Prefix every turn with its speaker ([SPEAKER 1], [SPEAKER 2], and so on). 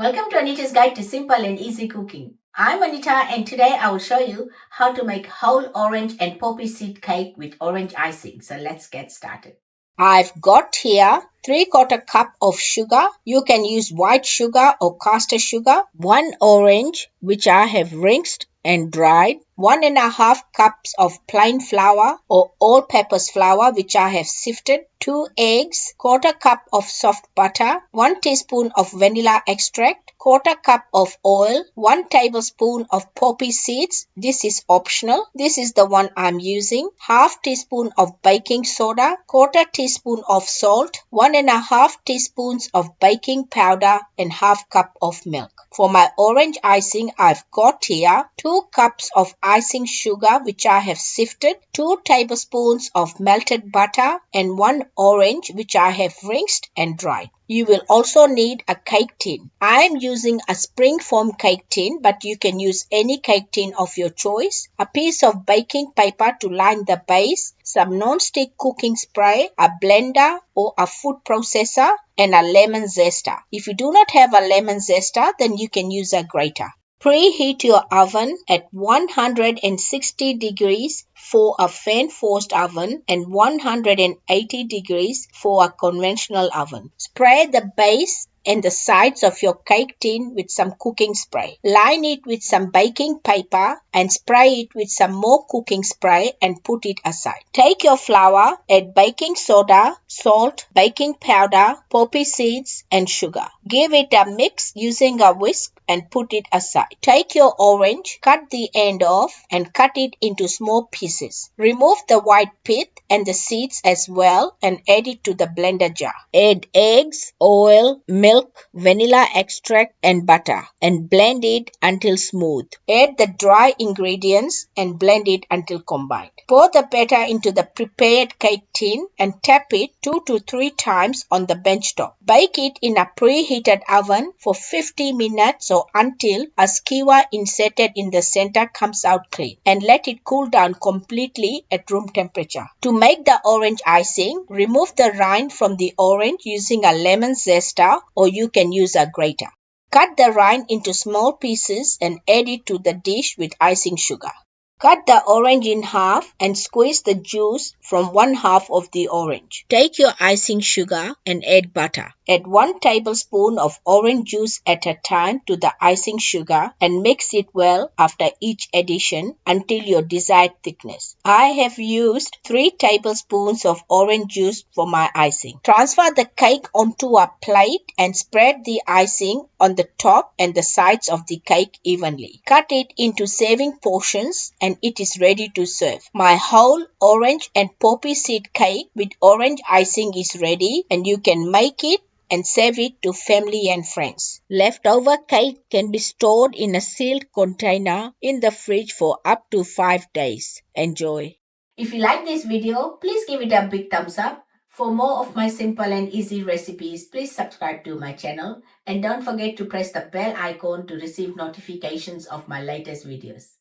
[SPEAKER 1] Welcome to Anita's Guide to Simple and Easy Cooking. I'm Anita and today I will show you how to make whole orange and poppy seed cake with orange icing. So let's get started.
[SPEAKER 2] I've got here 3/4 cup of sugar. You can use white sugar or caster sugar. 1 orange which I have rinsed and dried. 1.5 cups of plain flour or all-purpose flour which I have sifted. 2 eggs, 1/4 cup of soft butter, 1 teaspoon of vanilla extract, 1/4 cup of oil, 1 tablespoon of poppy seeds. This is optional. This is the one I'm using. 1/2 teaspoon of baking soda, 1/4 teaspoon of salt, 1.5 teaspoons of baking powder and 1/2 cup of milk. For my orange icing, I've got here 2 cups of icing sugar which I have sifted, 2 tablespoons of melted butter and 1 orange which I have rinsed and dried. You will also need a cake tin. I am using a springform cake tin, but you can use any cake tin of your choice. A piece of baking paper to line the base, some non-stick cooking spray, a blender or a food processor, and a lemon zester. If you do not have a lemon zester, then you can use a grater. Preheat your oven at 160 degrees for a fan-forced oven and 180 degrees for a conventional oven. Spray the base and the sides of your cake tin with some cooking spray. Line it with some baking paper and spray it with some more cooking spray and put it aside. Take your flour, add baking soda, salt, baking powder, poppy seeds and sugar. Give it a mix using a whisk and put it aside. Take your orange, cut the end off and cut it into small pieces. Remove the white pith and the seeds as well and add it to the blender jar. Add eggs, oil, milk, vanilla extract and butter and blend it until smooth. Add the dry ingredients and blend it until combined. Pour the batter into the prepared cake tin and tap it 2 to 3 times on the bench top. Bake it in a preheated oven for 50 minutes or until a skewer inserted in the center comes out clean, and let it cool down completely at room temperature. To make the orange icing, remove the rind from the orange using a lemon zester or you can use a grater. Cut the rind into small pieces and add it to the dish with icing sugar. Cut the orange in half and squeeze the juice from 1/2 of the orange. Take your icing sugar and add butter. Add 1 tablespoon of orange juice at a time to the icing sugar and mix it well after each addition until your desired thickness. I have used 3 tablespoons of orange juice for my icing. Transfer the cake onto a plate and spread the icing on the top and the sides of the cake evenly. Cut it into serving portions and it is ready to serve. My whole orange and poppy seed cake with orange icing is ready and you can make it and serve it to family and friends. Leftover cake can be stored in a sealed container in the fridge for up to 5 days. Enjoy.
[SPEAKER 1] If you like this video, please give it a big thumbs up. For more of my simple and easy recipes, please subscribe to my channel and don't forget to press the bell icon to receive notifications of my latest videos.